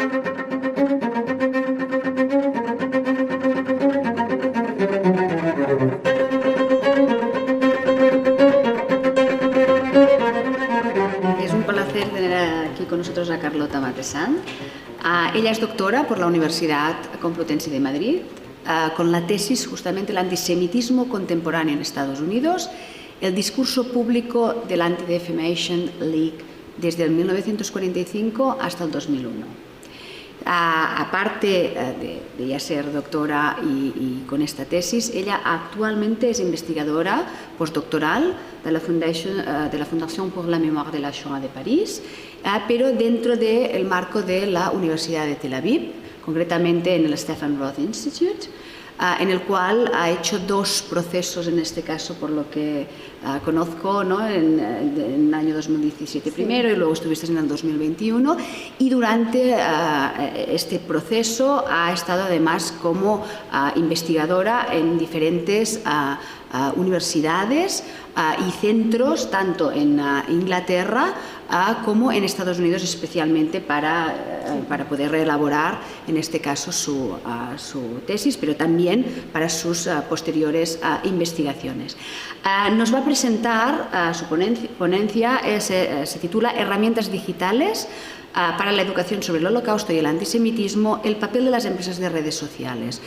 Es un placer tener aquí con nosotros a Carlota Matessant. Ella es doctora por la Universidad Complutense de Madrid, con la tesis justamente el antisemitismo contemporáneo en Estados Unidos, el discurso público del Anti-Defamation League desde el 1945 hasta el 2001. Aparte de ya ser doctora y con esta tesis, ella actualmente es investigadora postdoctoral de la Fundación pour la Mémoire de la Shoah de París, pero dentro del marco de la Universidad de Tel Aviv, concretamente en el Stephen Roth Institute, en el cual ha hecho dos procesos, en este caso, por lo que conozco, ¿no? en el año 2017 primero y luego estuviste en el 2021, y durante este proceso ha estado además como investigadora en diferentes universidades y centros, tanto en Inglaterra como en Estados Unidos, especialmente para poder reelaborar, en este caso, su tesis, pero también para sus posteriores investigaciones. Nos va a presentar su ponencia, se titula Herramientas digitales para la educación sobre el Holocausto y el antisemitismo, el papel de las empresas de redes sociales.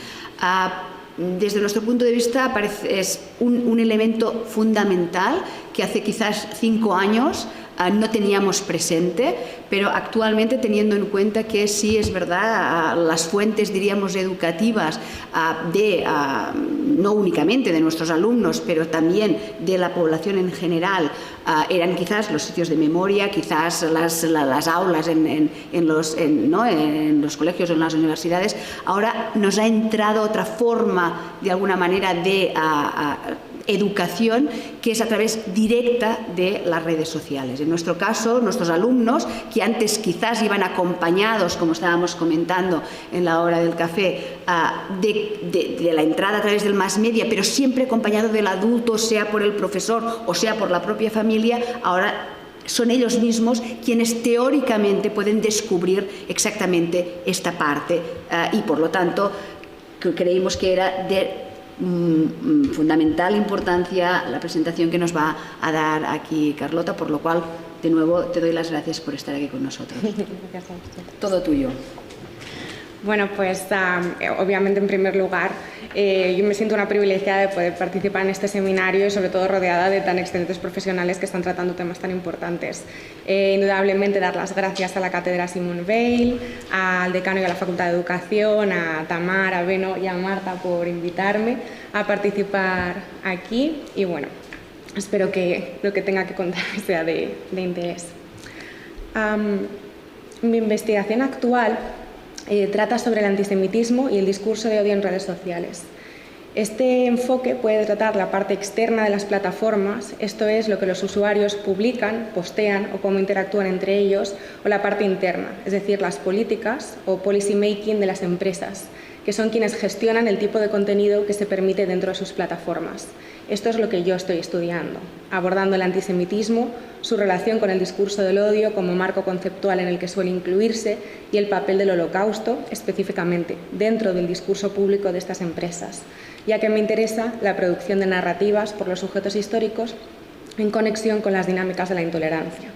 Desde nuestro punto de vista es un elemento fundamental que hace quizás 5 años no teníamos presente, pero actualmente, teniendo en cuenta que sí es verdad, las fuentes, diríamos, educativas no únicamente de nuestros alumnos, pero también de la población en general, eran quizás los sitios de memoria, quizás las aulas en los colegios o en las universidades. Ahora nos ha entrado otra forma, de alguna manera, de educación, que es a través directa de las redes sociales. En nuestro caso, nuestros alumnos, que antes quizás iban acompañados, como estábamos comentando en la hora del café, de la entrada a través del mass media, pero siempre acompañado del adulto, sea por el profesor o sea por la propia familia, ahora son ellos mismos quienes teóricamente pueden descubrir exactamente esta parte, y por lo tanto creímos que era de fundamental importancia la presentación que nos va a dar aquí Carlota, por lo cual de nuevo te doy las gracias por estar aquí con nosotros. Gracias a usted. Todo tuyo. Bueno, pues obviamente, en primer lugar, yo me siento una privilegiada de poder participar en este seminario y sobre todo rodeada de tan excelentes profesionales que están tratando temas tan importantes. Indudablemente dar las gracias a la Cátedra Simone Weil, al decano y a la Facultad de Educación, a Tamar, a Beno y a Marta por invitarme a participar aquí, y bueno, espero que lo que tenga que contar sea de interés. Mi investigación actual trata sobre el antisemitismo y el discurso de odio en redes sociales. Este enfoque puede tratar la parte externa de las plataformas, esto es, lo que los usuarios publican, postean o cómo interactúan entre ellos, o la parte interna, es decir, las políticas o policy making de las empresas, que son quienes gestionan el tipo de contenido que se permite dentro de sus plataformas. Esto es lo que yo estoy estudiando, abordando el antisemitismo, su relación con el discurso del odio como marco conceptual en el que suele incluirse, y el papel del Holocausto, específicamente, dentro del discurso público de estas empresas, ya que me interesa la producción de narrativas por los sujetos históricos en conexión con las dinámicas de la intolerancia.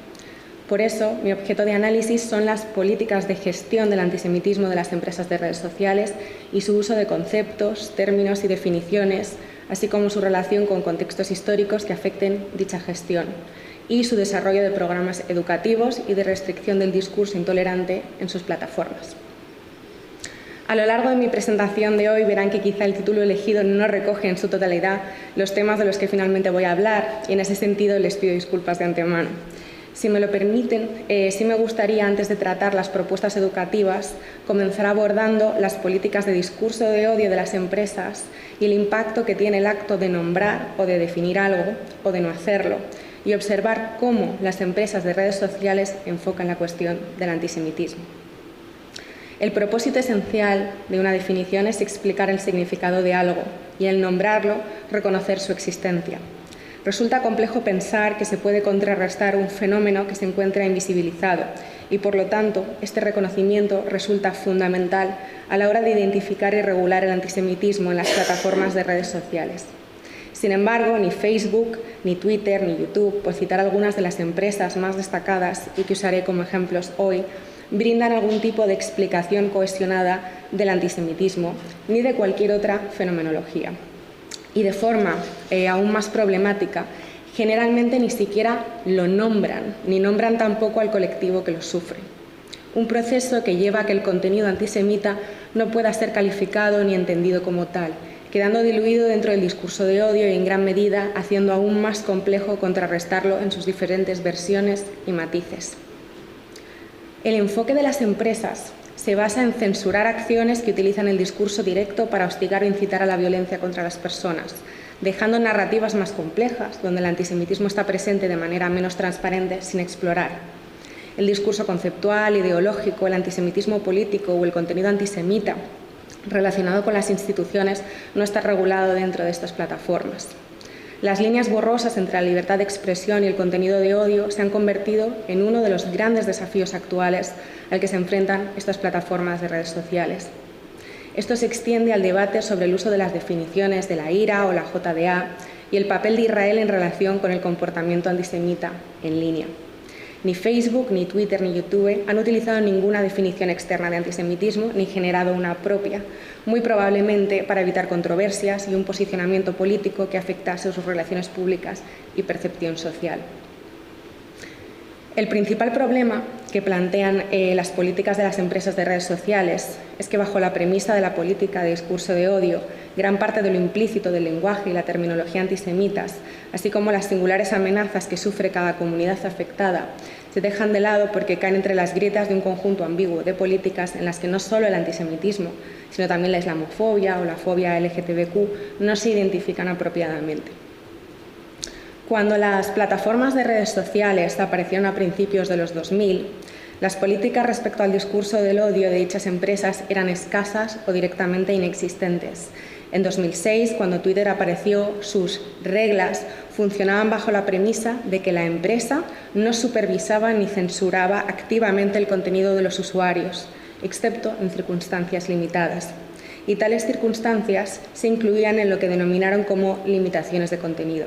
Por eso, mi objeto de análisis son las políticas de gestión del antisemitismo de las empresas de redes sociales y su uso de conceptos, términos y definiciones, así como su relación con contextos históricos que afecten dicha gestión, y su desarrollo de programas educativos y de restricción del discurso intolerante en sus plataformas. A lo largo de mi presentación de hoy verán que quizá el título elegido no recoge en su totalidad los temas de los que finalmente voy a hablar, y en ese sentido les pido disculpas de antemano. Si me lo permiten, sí me gustaría, antes de tratar las propuestas educativas, comenzar abordando las políticas de discurso de odio de las empresas y el impacto que tiene el acto de nombrar o de definir algo o de no hacerlo, y observar cómo las empresas de redes sociales enfocan la cuestión del antisemitismo. El propósito esencial de una definición es explicar el significado de algo y, al nombrarlo, reconocer su existencia. Resulta complejo pensar que se puede contrarrestar un fenómeno que se encuentra invisibilizado y, por lo tanto, este reconocimiento resulta fundamental a la hora de identificar y regular el antisemitismo en las plataformas de redes sociales. Sin embargo, ni Facebook, ni Twitter, ni YouTube, por citar algunas de las empresas más destacadas y que usaré como ejemplos hoy, brindan algún tipo de explicación cohesionada del antisemitismo ni de cualquier otra fenomenología. Y de forma aún más problemática, generalmente ni siquiera lo nombran, ni nombran tampoco al colectivo que lo sufre. Un proceso que lleva a que el contenido antisemita no pueda ser calificado ni entendido como tal, quedando diluido dentro del discurso de odio y en gran medida haciendo aún más complejo contrarrestarlo en sus diferentes versiones y matices. El enfoque de las empresas se basa en censurar acciones que utilizan el discurso directo para hostigar o incitar a la violencia contra las personas, dejando narrativas más complejas, donde el antisemitismo está presente de manera menos transparente, sin explorar. El discurso conceptual, ideológico, el antisemitismo político o el contenido antisemita relacionado con las instituciones no está regulado dentro de estas plataformas. Las líneas borrosas entre la libertad de expresión y el contenido de odio se han convertido en uno de los grandes desafíos actuales al que se enfrentan estas plataformas de redes sociales. Esto se extiende al debate sobre el uso de las definiciones de la IRA o la JDA y el papel de Israel en relación con el comportamiento antisemita en línea. Ni Facebook, ni Twitter, ni YouTube han utilizado ninguna definición externa de antisemitismo ni generado una propia, muy probablemente para evitar controversias y un posicionamiento político que afectase a sus relaciones públicas y percepción social. El principal problema que plantean las políticas de las empresas de redes sociales es que, bajo la premisa de la política de discurso de odio, gran parte de lo implícito del lenguaje y la terminología antisemitas, así como las singulares amenazas que sufre cada comunidad afectada, se dejan de lado porque caen entre las grietas de un conjunto ambiguo de políticas en las que no solo el antisemitismo, sino también la islamofobia o la fobia LGTBQ no se identifican apropiadamente. Cuando las plataformas de redes sociales aparecieron a principios de los 2000, las políticas respecto al discurso del odio de dichas empresas eran escasas o directamente inexistentes. En 2006, cuando Twitter apareció, sus reglas funcionaban bajo la premisa de que la empresa no supervisaba ni censuraba activamente el contenido de los usuarios, excepto en circunstancias limitadas. Y tales circunstancias se incluían en lo que denominaron como limitaciones de contenido.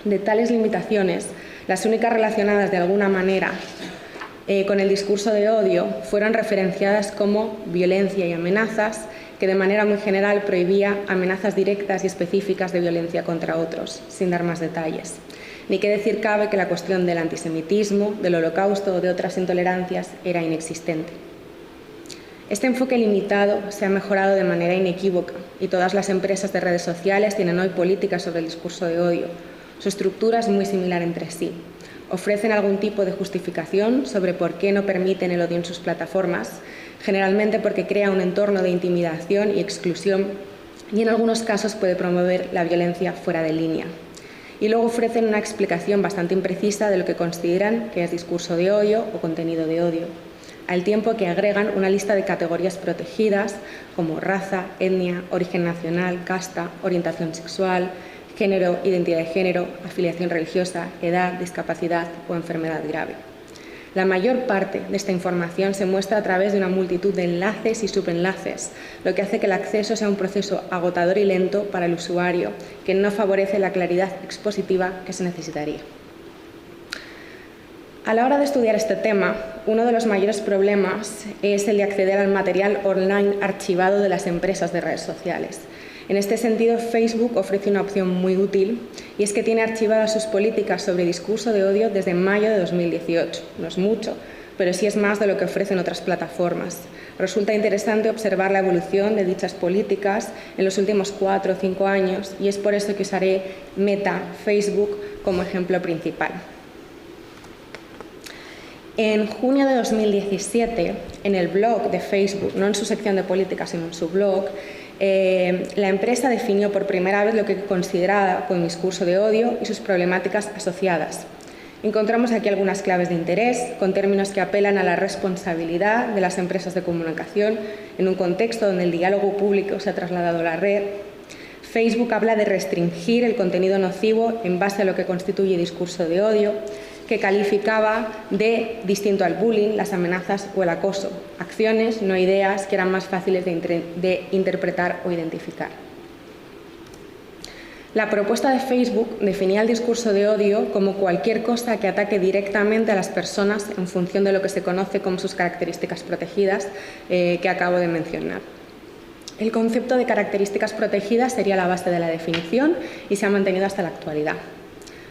De tales limitaciones, las únicas relacionadas de alguna manera con el discurso de odio fueron referenciadas como violencia y amenazas, que de manera muy general prohibía amenazas directas y específicas de violencia contra otros, sin dar más detalles. Ni qué decir cabe que la cuestión del antisemitismo, del holocausto o de otras intolerancias era inexistente. Este enfoque limitado se ha mejorado de manera inequívoca y todas las empresas de redes sociales tienen hoy políticas sobre el discurso de odio. Su estructura es muy similar entre sí. Ofrecen algún tipo de justificación sobre por qué no permiten el odio en sus plataformas, generalmente porque crea un entorno de intimidación y exclusión y en algunos casos puede promover la violencia fuera de línea. Y luego ofrecen una explicación bastante imprecisa de lo que consideran que es discurso de odio o contenido de odio, al tiempo que agregan una lista de categorías protegidas como raza, etnia, origen nacional, casta, orientación sexual, género, identidad de género, afiliación religiosa, edad, discapacidad o enfermedad grave. La mayor parte de esta información se muestra a través de una multitud de enlaces y subenlaces, lo que hace que el acceso sea un proceso agotador y lento para el usuario, que no favorece la claridad expositiva que se necesitaría. A la hora de estudiar este tema, uno de los mayores problemas es el de acceder al material online archivado de las empresas de redes sociales. En este sentido, Facebook ofrece una opción muy útil y es que tiene archivadas sus políticas sobre discurso de odio desde mayo de 2018. No es mucho, pero sí es más de lo que ofrecen otras plataformas. Resulta interesante observar la evolución de dichas políticas en los últimos 4 o 5 años y es por eso que usaré Meta, Facebook, como ejemplo principal. En junio de 2017, en el blog de Facebook, no en su sección de política, sino en su blog, la empresa definió por primera vez lo que consideraba como discurso de odio y sus problemáticas asociadas. Encontramos aquí algunas claves de interés, con términos que apelan a la responsabilidad de las empresas de comunicación en un contexto donde el diálogo público se ha trasladado a la red. Facebook habla de restringir el contenido nocivo en base a lo que constituye discurso de odio. que calificaba de distinto al bullying, las amenazas o el acoso, acciones, no ideas, que eran más fáciles de interpretar o identificar. La propuesta de Facebook definía el discurso de odio como cualquier cosa que ataque directamente a las personas en función de lo que se conoce como sus características protegidas que acabo de mencionar. El concepto de características protegidas sería la base de la definición y se ha mantenido hasta la actualidad.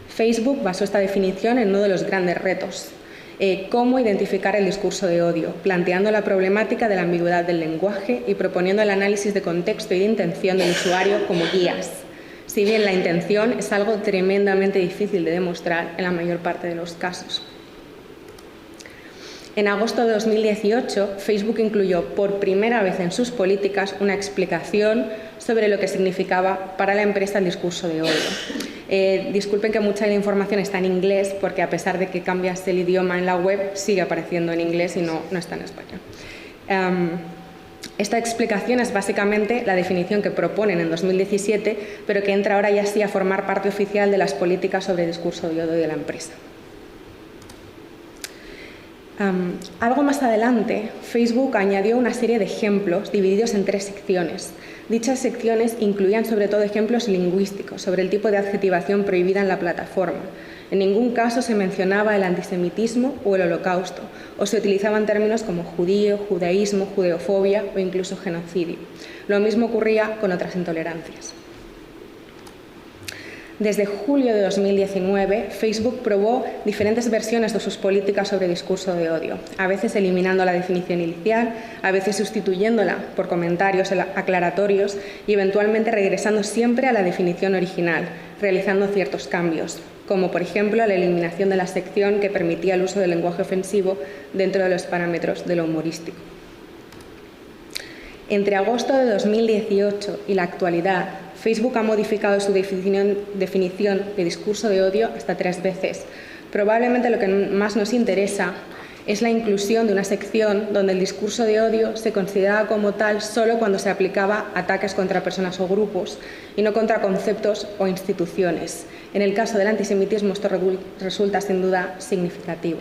Facebook basó esta definición en uno de los grandes retos, cómo identificar el discurso de odio, planteando la problemática de la ambigüedad del lenguaje y proponiendo el análisis de contexto y de intención del usuario como guías. Si bien la intención es algo tremendamente difícil de demostrar en la mayor parte de los casos. En agosto de 2018, Facebook incluyó por primera vez en sus políticas una explicación sobre lo que significaba para la empresa el discurso de odio. Disculpen que mucha de la información está en inglés, porque a pesar de que cambias el idioma en la web, sigue apareciendo en inglés y no está en español. Esta explicación es básicamente la definición que proponen en 2017, pero que entra ahora ya sí a formar parte oficial de las políticas sobre discurso de odio de la empresa. Algo más adelante, Facebook añadió una serie de ejemplos divididos en 3 secciones. Dichas secciones incluían sobre todo ejemplos lingüísticos sobre el tipo de adjetivación prohibida en la plataforma. En ningún caso se mencionaba el antisemitismo o el holocausto, o se utilizaban términos como judío, judaísmo, judeofobia o incluso genocidio. Lo mismo ocurría con otras intolerancias. Desde julio de 2019, Facebook probó diferentes versiones de sus políticas sobre discurso de odio, a veces eliminando la definición inicial, a veces sustituyéndola por comentarios aclaratorios y eventualmente regresando siempre a la definición original, realizando ciertos cambios, como por ejemplo la eliminación de la sección que permitía el uso del lenguaje ofensivo dentro de los parámetros de lo humorístico. Entre agosto de 2018 y la actualidad, Facebook ha modificado su definición de discurso de odio hasta 3 veces. Probablemente lo que más nos interesa es la inclusión de una sección donde el discurso de odio se consideraba como tal solo cuando se aplicaba a ataques contra personas o grupos y no contra conceptos o instituciones. En el caso del antisemitismo esto resulta sin duda significativo.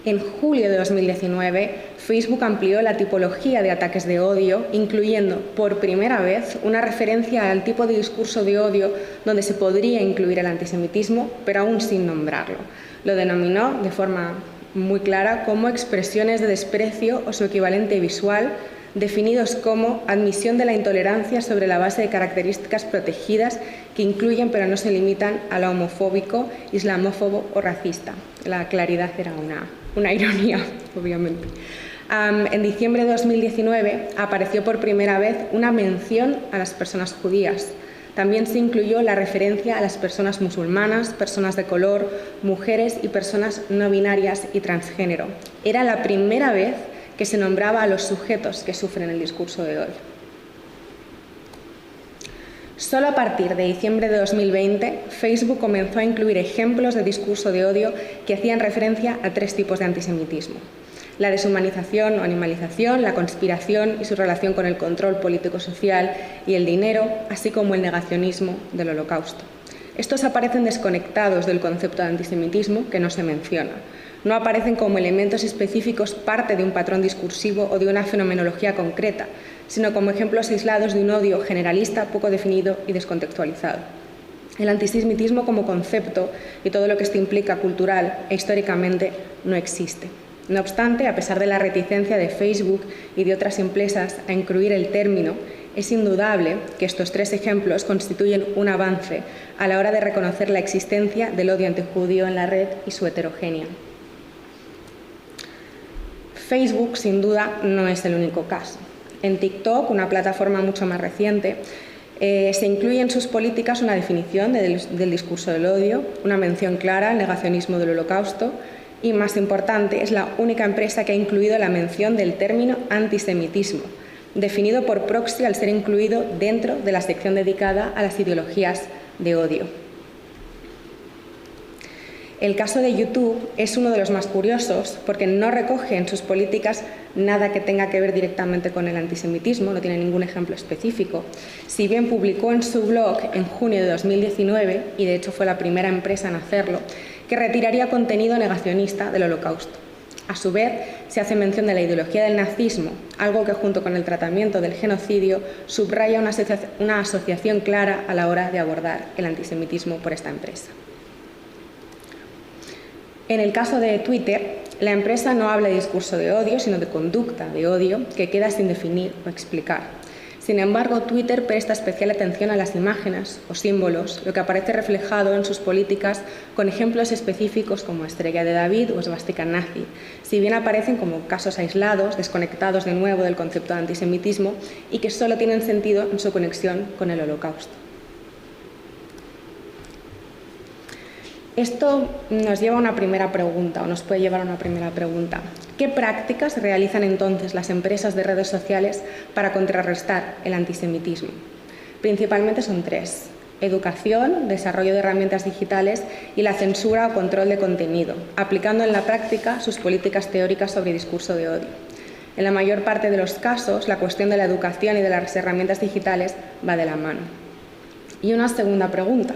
En julio de 2019, Facebook amplió la tipología de ataques de odio, incluyendo por primera vez una referencia al tipo de discurso de odio donde se podría incluir el antisemitismo, pero aún sin nombrarlo. Lo denominó de forma muy clara como expresiones de desprecio o su equivalente visual, definidos como admisión de la intolerancia sobre la base de características protegidas que incluyen pero no se limitan a lo homofóbico, islamófobo o racista. La claridad era una ironía, obviamente. En diciembre de 2019 apareció por primera vez una mención a las personas judías. También se incluyó la referencia a las personas musulmanas, personas de color, mujeres y personas no binarias y transgénero. Era la primera vez que se nombraba a los sujetos que sufren el discurso de odio. Solo a partir de diciembre de 2020, Facebook comenzó a incluir ejemplos de discurso de odio que hacían referencia a 3 tipos de antisemitismo: la deshumanización o animalización, la conspiración y su relación con el control político-social y el dinero, así como el negacionismo del holocausto. Estos aparecen desconectados del concepto de antisemitismo, que no se menciona. No aparecen como elementos específicos parte de un patrón discursivo o de una fenomenología concreta, sino como ejemplos aislados de un odio generalista, poco definido y descontextualizado. El antisemitismo como concepto y todo lo que esto implica cultural e históricamente no existe. No obstante, a pesar de la reticencia de Facebook y de otras empresas a incluir el término, es indudable que estos 3 ejemplos constituyen un avance a la hora de reconocer la existencia del odio antijudío en la red y su heterogeneidad. Facebook, sin duda, no es el único caso. En TikTok, una plataforma mucho más reciente, se incluye en sus políticas una definición del discurso del odio, una mención clara al negacionismo del holocausto y, más importante, es la única empresa que ha incluido la mención del término antisemitismo, definido por proxy al ser incluido dentro de la sección dedicada a las ideologías de odio. El caso de YouTube es uno de los más curiosos porque no recoge en sus políticas nada que tenga que ver directamente con el antisemitismo, no tiene ningún ejemplo específico. Si bien publicó en su blog en junio de 2019, y de hecho fue la primera empresa en hacerlo, que retiraría contenido negacionista del Holocausto. A su vez, se hace mención de la ideología del nazismo, algo que junto con el tratamiento del genocidio subraya una asociación clara a la hora de abordar el antisemitismo por esta empresa. En el caso de Twitter, la empresa no habla de discurso de odio, sino de conducta de odio que queda sin definir o explicar. Sin embargo, Twitter presta especial atención a las imágenes o símbolos, lo que aparece reflejado en sus políticas con ejemplos específicos como Estrella de David o esvástica nazi, si bien aparecen como casos aislados, desconectados de nuevo del concepto de antisemitismo y que solo tienen sentido en su conexión con el Holocausto. Esto nos lleva a una primera pregunta, o nos puede llevar a una primera pregunta. ¿Qué prácticas realizan entonces las empresas de redes sociales para contrarrestar el antisemitismo? Principalmente son tres: educación, desarrollo de herramientas digitales y la censura o control de contenido, aplicando en la práctica sus políticas teóricas sobre discurso de odio. En la mayor parte de los casos, la cuestión de la educación y de las herramientas digitales va de la mano. Y una segunda pregunta: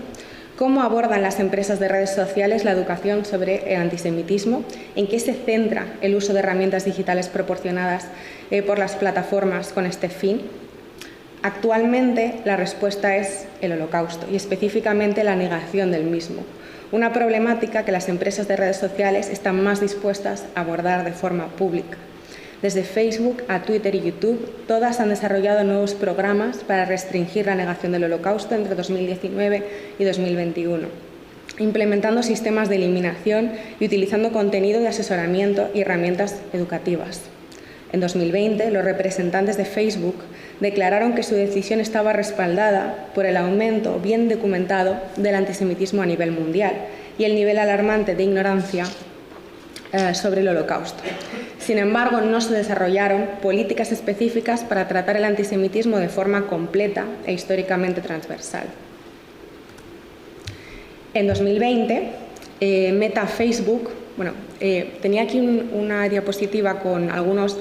¿cómo abordan las empresas de redes sociales la educación sobre el antisemitismo? ¿En qué se centra el uso de herramientas digitales proporcionadas por las plataformas con este fin? Actualmente, la respuesta es el Holocausto y específicamente la negación del mismo, una problemática que las empresas de redes sociales están más dispuestas a abordar de forma pública. Desde Facebook a Twitter y YouTube, todas han desarrollado nuevos programas para restringir la negación del Holocausto entre 2019 y 2021, implementando sistemas de eliminación y utilizando contenido de asesoramiento y herramientas educativas. En 2020, los representantes de Facebook declararon que su decisión estaba respaldada por el aumento bien documentado del antisemitismo a nivel mundial y el nivel alarmante de ignorancia sobre el Holocausto. Sin embargo, no se desarrollaron políticas específicas para tratar el antisemitismo de forma completa e históricamente transversal. En 2020, Meta Facebook, tenía aquí una diapositiva con algunos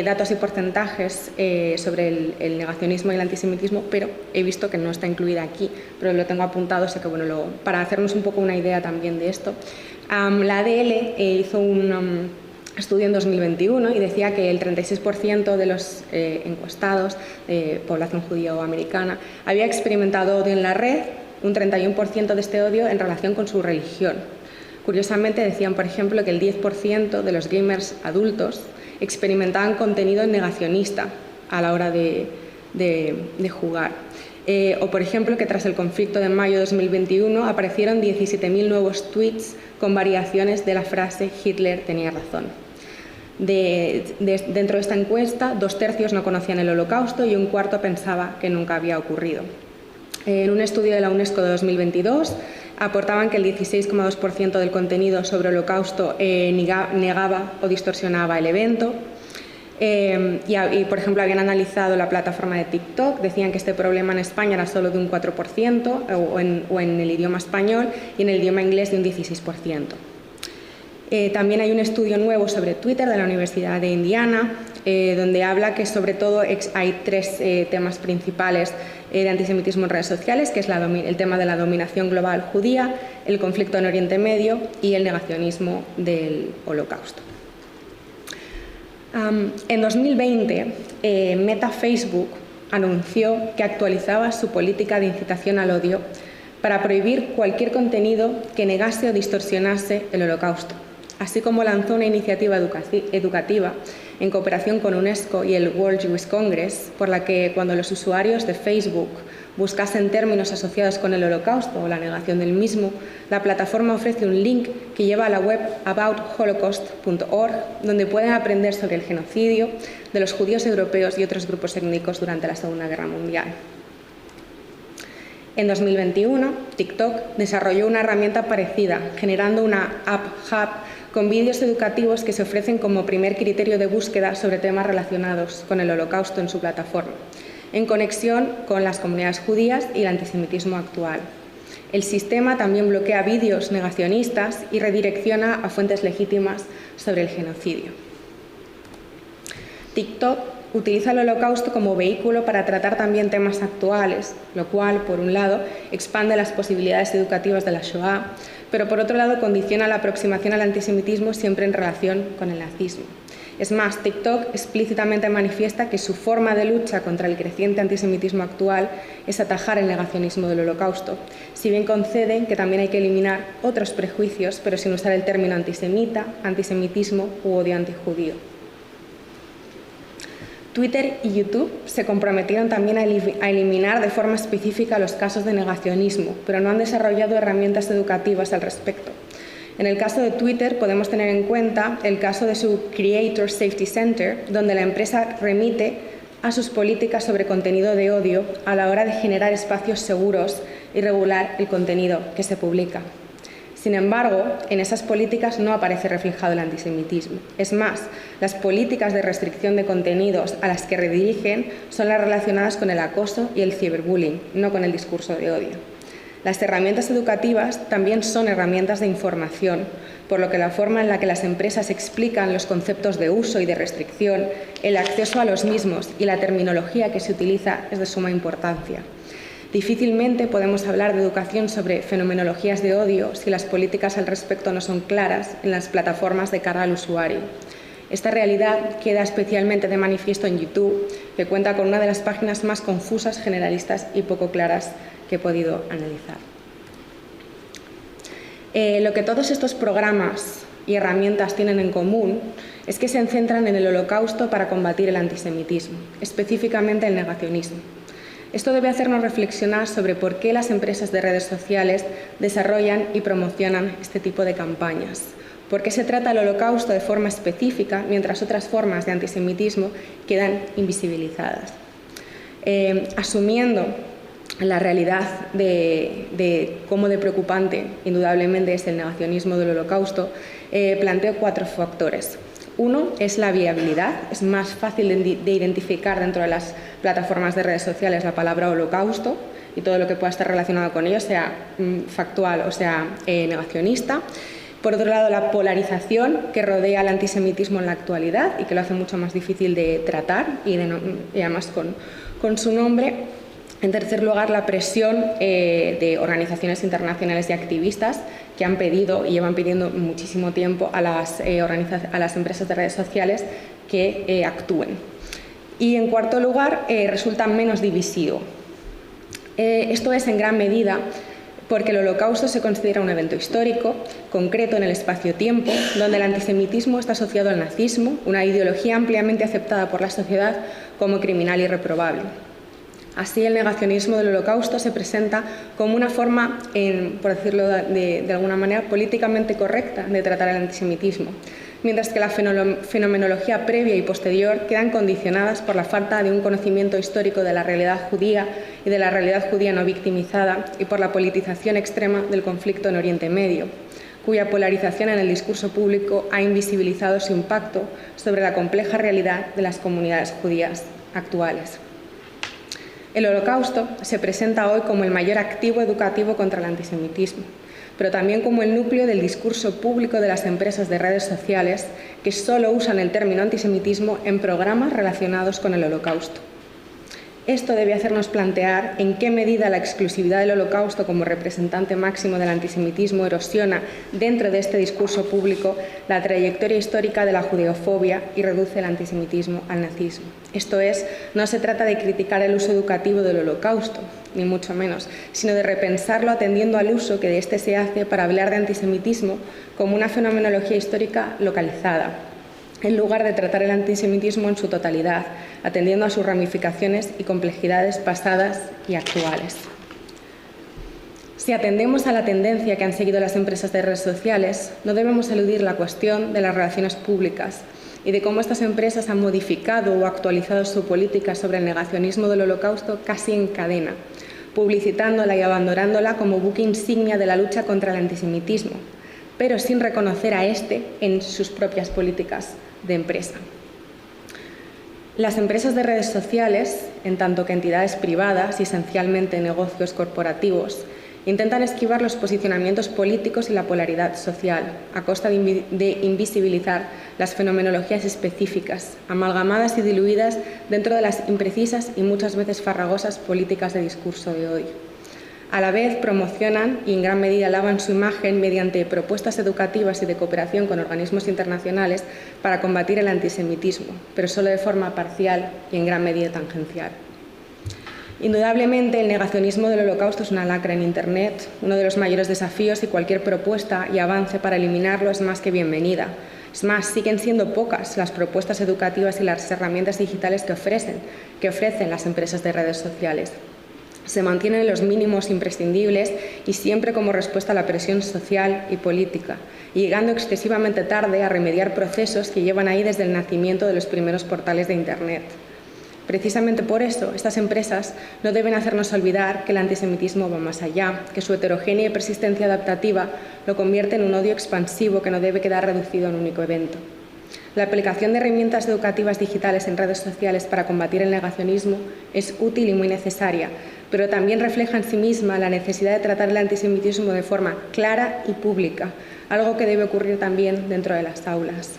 datos y porcentajes sobre el negacionismo y el antisemitismo, pero he visto que no está incluida aquí, pero lo tengo apuntado, así que para hacernos un poco una idea también de esto. La ADL hizo un estudio en 2021 y decía que el 36% de los encuestados de población judía o americana había experimentado odio en la red, un 31% de este odio en relación con su religión. Curiosamente decían, por ejemplo, que el 10% de los gamers adultos experimentaban contenido negacionista a la hora de jugar. O, por ejemplo, que tras el conflicto de mayo de 2021 aparecieron 17.000 nuevos tweets con variaciones de la frase «Hitler tenía razón». Dentro de esta encuesta, 2/3 no conocían el Holocausto y 1/4 pensaba que nunca había ocurrido. En un estudio de la UNESCO de 2022, aportaban que el 16,2% del contenido sobre el Holocausto negaba o distorsionaba el evento. Y, por ejemplo, habían analizado la plataforma de TikTok, decían que este problema en España era solo de un 4%, o en el idioma español, y en el idioma inglés de un 16%. También hay un estudio nuevo sobre Twitter de la Universidad de Indiana, donde habla que sobre todo hay tres temas principales de antisemitismo en redes sociales, que es el tema de la dominación global judía, el conflicto en Oriente Medio y el negacionismo del Holocausto. En 2020, Meta Facebook anunció que actualizaba su política de incitación al odio para prohibir cualquier contenido que negase o distorsionase el Holocausto, así como lanzó una iniciativa educativa en cooperación con UNESCO y el World Jewish Congress, por la que cuando los usuarios de Facebook buscasen términos asociados con el Holocausto o la negación del mismo, la plataforma ofrece un link que lleva a la web aboutholocaust.org, donde pueden aprender sobre el genocidio de los judíos europeos y otros grupos étnicos durante la Segunda Guerra Mundial. En 2021, TikTok desarrolló una herramienta parecida, generando una App Hub con vídeos educativos que se ofrecen como primer criterio de búsqueda sobre temas relacionados con el Holocausto en su plataforma, en conexión con las comunidades judías y el antisemitismo actual. El sistema también bloquea vídeos negacionistas y redirecciona a fuentes legítimas sobre el genocidio. TikTok utiliza el Holocausto como vehículo para tratar también temas actuales, lo cual, por un lado, expande las posibilidades educativas de la Shoah, pero por otro lado condiciona la aproximación al antisemitismo siempre en relación con el nazismo. Es más, TikTok explícitamente manifiesta que su forma de lucha contra el creciente antisemitismo actual es atajar el negacionismo del Holocausto, si bien conceden que también hay que eliminar otros prejuicios, pero sin usar el término antisemita, antisemitismo u odio antijudío. Twitter y YouTube se comprometieron también a eliminar de forma específica los casos de negacionismo, pero no han desarrollado herramientas educativas al respecto. En el caso de Twitter podemos tener en cuenta el caso de su Creator Safety Center, donde la empresa remite a sus políticas sobre contenido de odio a la hora de generar espacios seguros y regular el contenido que se publica. Sin embargo, en esas políticas no aparece reflejado el antisemitismo. Es más, las políticas de restricción de contenidos a las que redirigen son las relacionadas con el acoso y el ciberbullying, no con el discurso de odio. Las herramientas educativas también son herramientas de información, por lo que la forma en la que las empresas explican los conceptos de uso y de restricción, el acceso a los mismos y la terminología que se utiliza es de suma importancia. Difícilmente podemos hablar de educación sobre fenomenologías de odio si las políticas al respecto no son claras en las plataformas de cara al usuario. Esta realidad queda especialmente de manifiesto en YouTube, que cuenta con una de las páginas más confusas, generalistas y poco claras que he podido analizar. Lo que todos estos programas y herramientas tienen en común es que se centran en el Holocausto para combatir el antisemitismo, específicamente el negacionismo. Esto debe hacernos reflexionar sobre por qué las empresas de redes sociales desarrollan y promocionan este tipo de campañas. ¿Por qué se trata el Holocausto de forma específica, mientras otras formas de antisemitismo quedan invisibilizadas? Asumiendo la realidad de cómo de preocupante indudablemente es el negacionismo del Holocausto, planteo 4 factores. Uno es la viabilidad. Es más fácil de identificar dentro de las plataformas de redes sociales la palabra Holocausto y todo lo que pueda estar relacionado con ello, sea factual o sea negacionista. Por otro lado, la polarización que rodea al antisemitismo en la actualidad y que lo hace mucho más difícil de tratar y además con su nombre. En tercer lugar, la presión de organizaciones internacionales y activistas que han pedido y llevan pidiendo muchísimo tiempo a las empresas de redes sociales que actúen. Y en cuarto lugar, resulta menos divisivo. Esto es en gran medida porque el Holocausto se considera un evento histórico, concreto en el espacio-tiempo, donde el antisemitismo está asociado al nazismo, una ideología ampliamente aceptada por la sociedad como criminal y reprobable. Así, el negacionismo del Holocausto se presenta como una forma, por decirlo de alguna manera, políticamente correcta de tratar el antisemitismo, mientras que la fenomenología previa y posterior quedan condicionadas por la falta de un conocimiento histórico de la realidad judía y de la realidad judía no victimizada y por la politización extrema del conflicto en Oriente Medio, cuya polarización en el discurso público ha invisibilizado su impacto sobre la compleja realidad de las comunidades judías actuales. El Holocausto se presenta hoy como el mayor activo educativo contra el antisemitismo, pero también como el núcleo del discurso público de las empresas de redes sociales que solo usan el término antisemitismo en programas relacionados con el Holocausto. Esto debe hacernos plantear en qué medida la exclusividad del Holocausto como representante máximo del antisemitismo erosiona dentro de este discurso público la trayectoria histórica de la judeofobia y reduce el antisemitismo al nazismo. Esto es, no se trata de criticar el uso educativo del Holocausto, ni mucho menos, sino de repensarlo atendiendo al uso que de este se hace para hablar de antisemitismo como una fenomenología histórica localizada, en lugar de tratar el antisemitismo en su totalidad, atendiendo a sus ramificaciones y complejidades pasadas y actuales. Si atendemos a la tendencia que han seguido las empresas de redes sociales, no debemos eludir la cuestión de las relaciones públicas y de cómo estas empresas han modificado o actualizado su política sobre el negacionismo del Holocausto casi en cadena, publicitándola y abandonándola como buque insignia de la lucha contra el antisemitismo, pero sin reconocer a este en sus propias políticas de empresa. Las empresas de redes sociales, en tanto que entidades privadas y esencialmente negocios corporativos, Intentan esquivar los posicionamientos políticos y la polaridad social, a costa de invisibilizar las fenomenologías específicas, amalgamadas y diluidas dentro de las imprecisas y muchas veces farragosas políticas de discurso de hoy. A la vez promocionan y en gran medida lavan su imagen mediante propuestas educativas y de cooperación con organismos internacionales para combatir el antisemitismo, pero solo de forma parcial y en gran medida tangencial. Indudablemente, el negacionismo del Holocausto es una lacra en Internet, uno de los mayores desafíos, y cualquier propuesta y avance para eliminarlo es más que bienvenida. Es más, siguen siendo pocas las propuestas educativas y las herramientas digitales que ofrecen las empresas de redes sociales. Se mantienen los mínimos imprescindibles y siempre como respuesta a la presión social y política, y llegando excesivamente tarde a remediar procesos que llevan ahí desde el nacimiento de los primeros portales de Internet. Precisamente por eso, estas empresas no deben hacernos olvidar que el antisemitismo va más allá, que su heterogénea y persistencia adaptativa lo convierte en un odio expansivo que no debe quedar reducido a un único evento. La aplicación de herramientas educativas digitales en redes sociales para combatir el negacionismo es útil y muy necesaria, pero también refleja en sí misma la necesidad de tratar el antisemitismo de forma clara y pública, algo que debe ocurrir también dentro de las aulas.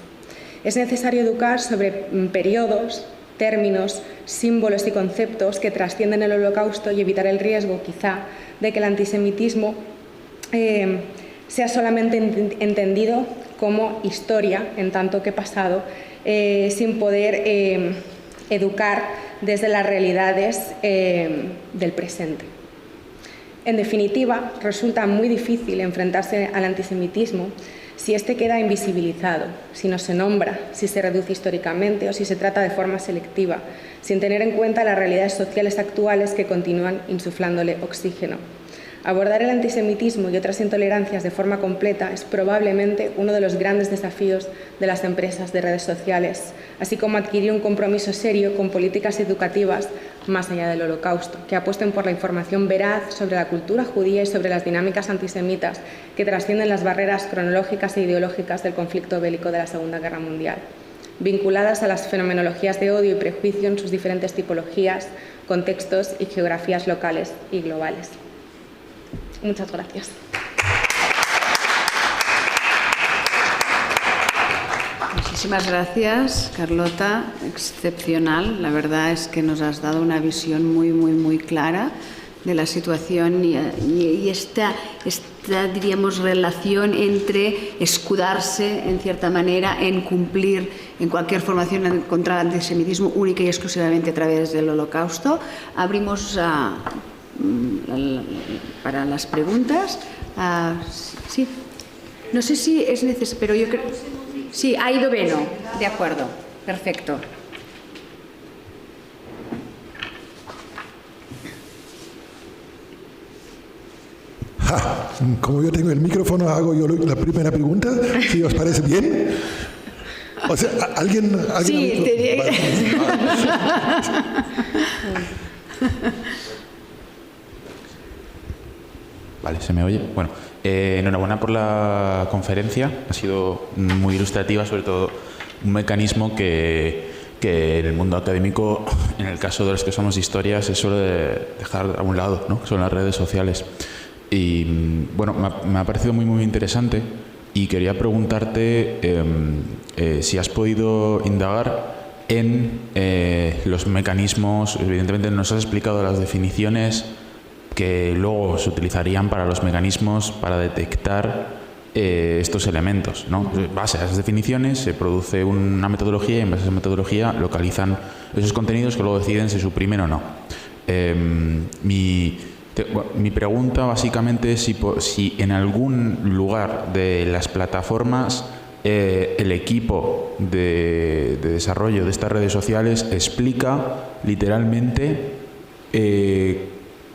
Es necesario educar sobre periodos, términos, símbolos y conceptos que trascienden el Holocausto y evitar el riesgo, quizá, de que el antisemitismo sea solamente entendido como historia, en tanto que pasado, sin poder educar desde las realidades del presente. En definitiva, resulta muy difícil enfrentarse al antisemitismo si éste queda invisibilizado, si no se nombra, si se reduce históricamente o si se trata de forma selectiva, sin tener en cuenta las realidades sociales actuales que continúan insuflándole oxígeno. Abordar el antisemitismo y otras intolerancias de forma completa es probablemente uno de los grandes desafíos de las empresas de redes sociales, así como adquirir un compromiso serio con políticas educativas más allá del Holocausto, que apuesten por la información veraz sobre la cultura judía y sobre las dinámicas antisemitas que trascienden las barreras cronológicas e ideológicas del conflicto bélico de la Segunda Guerra Mundial, vinculadas a las fenomenologías de odio y prejuicio en sus diferentes tipologías, contextos y geografías locales y globales. Muchas gracias. Muchísimas gracias, Carlota. Excepcional. La verdad es que nos has dado una visión muy clara de la situación y esta, diríamos, relación entre escudarse, en cierta manera, en cumplir en cualquier formación contra el antisemitismo única y exclusivamente a través del Holocausto. Abrimos para las preguntas. Sí. No sé si es necesario, pero yo creo... Sí, ha ido Beno. De acuerdo. Perfecto. Como yo tengo el micrófono, hago yo la primera pregunta, si os parece bien. O sea, ¿alguien sí, Vale, ¿se me oye? Bueno, enhorabuena por la conferencia. Ha sido muy ilustrativa, sobre todo un mecanismo que en el mundo académico, en el caso de los que somos historia, se suele dejar a un lado, ¿no? Que son las redes sociales. Y bueno, me ha parecido muy interesante y quería preguntarte si has podido indagar en los mecanismos. Evidentemente nos has explicado las definiciones que luego se utilizarían para los mecanismos para detectar estos elementos, ¿no? En base a esas definiciones se produce una metodología y en base a esa metodología localizan esos contenidos que luego deciden si suprimen o no. Mi pregunta básicamente es si en algún lugar de las plataformas el equipo de desarrollo de estas redes sociales explica literalmente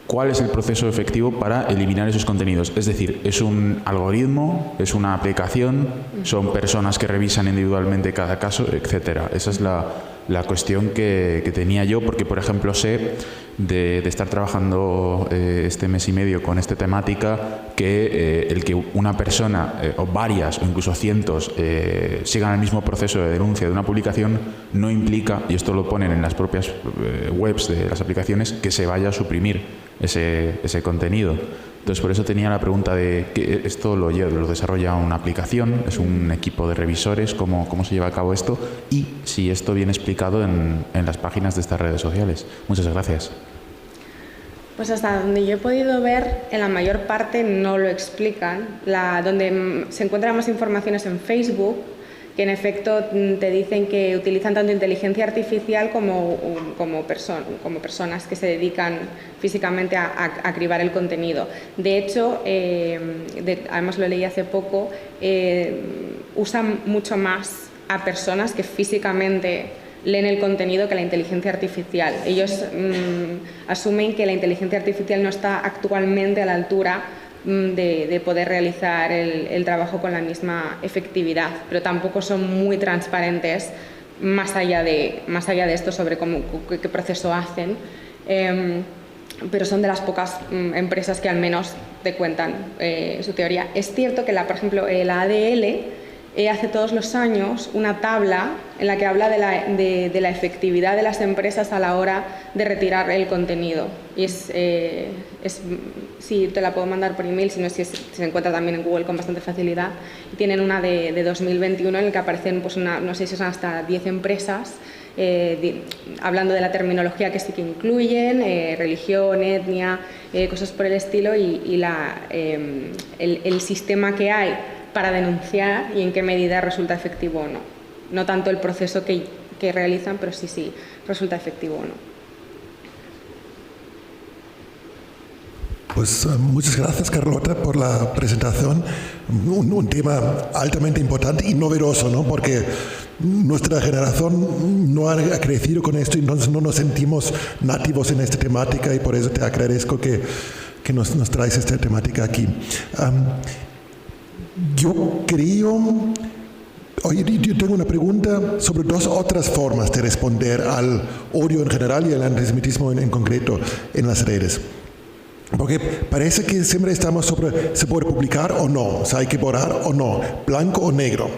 cuál es el proceso efectivo para eliminar esos contenidos. Es decir, ¿es un algoritmo? ¿Es una aplicación? ¿Son personas que revisan individualmente cada caso? Etcétera. Esa es la cuestión que tenía yo, porque, por ejemplo, sé de estar trabajando este mes y medio con esta temática que el que una persona o varias o incluso cientos sigan el mismo proceso de denuncia de una publicación no implica, y esto lo ponen en las propias webs de las aplicaciones, que se vaya a suprimir ese contenido. Entonces, por eso tenía la pregunta de que esto lo desarrolla una aplicación, es un equipo de revisores, ¿cómo se lleva a cabo esto? Y si esto viene explicado en las páginas de estas redes sociales. Muchas gracias. Pues hasta donde yo he podido ver, en la mayor parte no lo explican. Donde se encuentran más informaciones en Facebook, que en efecto te dicen que utilizan tanto inteligencia artificial como personas que se dedican físicamente a cribar el contenido. De hecho, además lo leí hace poco, usan mucho más a personas que físicamente leen el contenido que la inteligencia artificial. Ellos asumen que la inteligencia artificial no está actualmente a la altura de poder realizar el trabajo con la misma efectividad, pero tampoco son muy transparentes más allá de esto sobre qué proceso hacen, pero son de las pocas empresas que al menos te cuentan su teoría. Es cierto que, por ejemplo, la ADL hace todos los años una tabla en la que habla de la efectividad de las empresas a la hora de retirar el contenido. Y sí, te la puedo mandar por email, si no se encuentra también en Google con bastante facilidad. Y tienen una de 2021 en la que aparecen, pues no sé si son hasta 10 empresas, hablando de la terminología que sí que incluyen, religión, etnia, cosas por el estilo, y el sistema que hay para denunciar y en qué medida resulta efectivo o no. No tanto el proceso que realizan, pero sí resulta efectivo o no. Pues muchas gracias, Carlota, por la presentación. Un tema altamente importante y novedoso, ¿no? Porque nuestra generación no ha crecido con esto y entonces no nos sentimos nativos en esta temática, y por eso te agradezco que nos traes esta temática aquí. Yo tengo una pregunta sobre dos otras formas de responder al odio en general y al antisemitismo en concreto en las redes. Porque parece que siempre estamos sobre se puede publicar o no, o sea, hay que borrar o no, blanco o negro,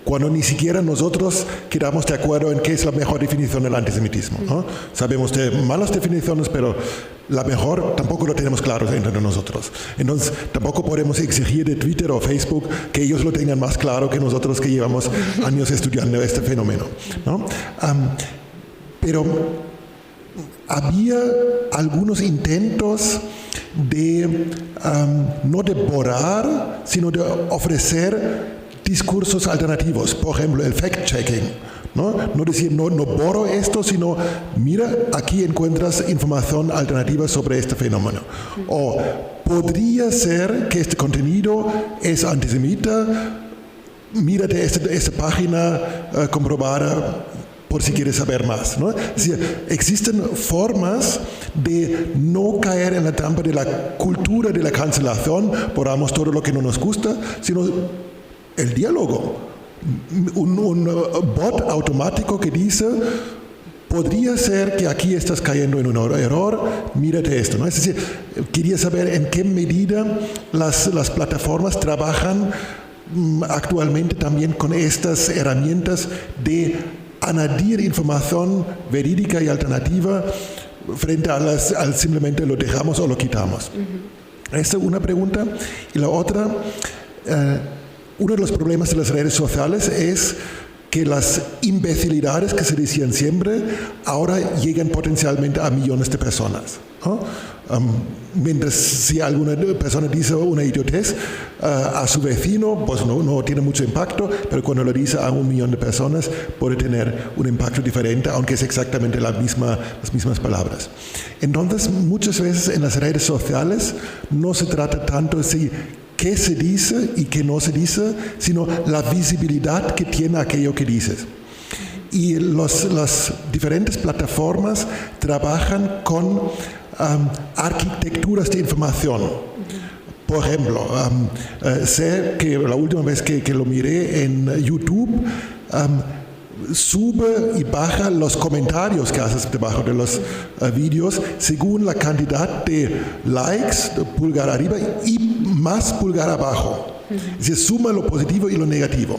cuando ni siquiera nosotros quedamos de acuerdo en qué es la mejor definición del antisemitismo, ¿no? Sabemos de malas definiciones, pero la mejor tampoco lo tenemos claro entre nosotros. Entonces tampoco podemos exigir de Twitter o Facebook que ellos lo tengan más claro que nosotros, que llevamos años estudiando este fenómeno, ¿no? Pero había algunos intentos de no de borrar, sino de ofrecer discursos alternativos. Por ejemplo, el fact-checking. No decir, no borro esto, sino mira, aquí encuentras información alternativa sobre este fenómeno. O podría ser que este contenido es antisemita, mírate esta página comprobada por si quieres saber más, ¿no? Es decir, existen formas de no caer en la trampa de la cultura de la cancelación, borramos todo lo que no nos gusta, sino el diálogo. Un bot automático que dice, podría ser que aquí estás cayendo en un error, mírate esto, ¿no? Es decir, quería saber en qué medida las plataformas trabajan actualmente también con estas herramientas de añadir información verídica y alternativa frente al simplemente lo dejamos o lo quitamos. Esta es una pregunta. Y la otra, uno de los problemas de las redes sociales es que las imbecilidades que se decían siempre ahora llegan potencialmente a millones de personas, ¿no? Mientras si alguna persona dice una idiotez a su vecino, pues no tiene mucho impacto, pero cuando lo dice a 1 millón de personas puede tener un impacto diferente, aunque es exactamente las mismas palabras. Entonces, muchas veces en las redes sociales no se trata tanto de qué se dice y qué no se dice, sino la visibilidad que tiene aquello que dices. Y las diferentes plataformas trabajan con arquitecturas de información. Por ejemplo, sé que la última vez que lo miré en YouTube, sube y baja los comentarios que haces debajo de los vídeos según la cantidad de likes, pulgar arriba y más pulgar abajo. Es decir, suma lo positivo y lo negativo.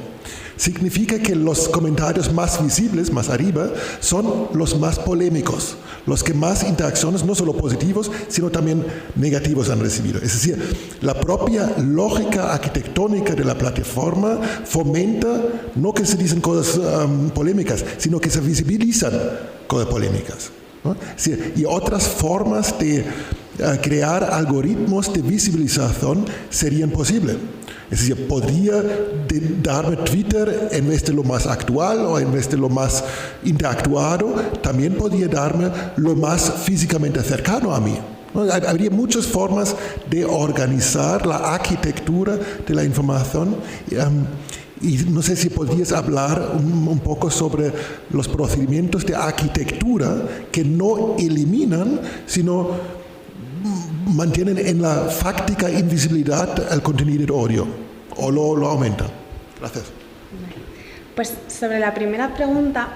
Significa que los comentarios más visibles, más arriba, son los más polémicos, los que más interacciones, no solo positivos, sino también negativos han recibido. Es decir, la propia lógica arquitectónica de la plataforma fomenta no que se dicen cosas polémicas, sino que se visibilizan cosas polémicas, ¿no? Es decir, y otras formas de crear algoritmos de visibilización serían posibles. Es decir, podría darme Twitter en vez de lo más actual o en vez de lo más interactuado, también podría darme lo más físicamente cercano a mí. Habría muchas formas de organizar la arquitectura de la información. Y no sé si podrías hablar un poco sobre los procedimientos de arquitectura que no eliminan, sino mantienen en la fáctica invisibilidad el contenido de odio, o lo aumentan. Gracias. Pues sobre la primera pregunta,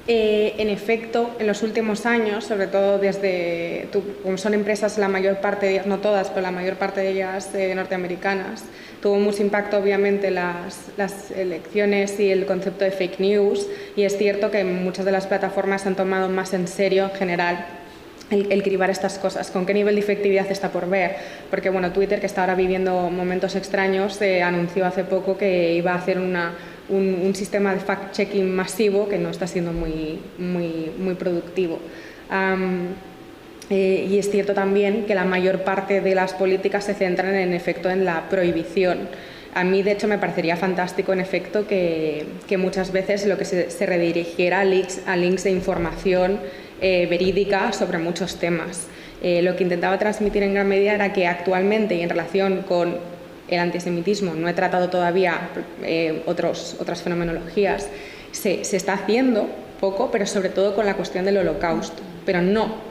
en efecto, en los últimos años, sobre todo desde, como son empresas, la mayor parte de ellas, no todas, pero la mayor parte de ellas norteamericanas, tuvo mucho impacto obviamente las elecciones y el concepto de fake news, y es cierto que muchas de las plataformas han tomado más en serio en general el cribar estas cosas. ¿Con qué nivel de efectividad está por ver? Porque bueno, Twitter, que está ahora viviendo momentos extraños, anunció hace poco que iba a hacer un sistema de fact-checking masivo que no está siendo muy productivo. Y es cierto también que la mayor parte de las políticas se centran en efecto en la prohibición. A mí, de hecho, me parecería fantástico, en efecto, que muchas veces lo que se redirigiera a links de información verídica sobre muchos temas. Lo que intentaba transmitir en gran medida era que actualmente, y en relación con el antisemitismo, no he tratado todavía otras fenomenologías, se está haciendo poco, pero sobre todo con la cuestión del Holocausto, pero no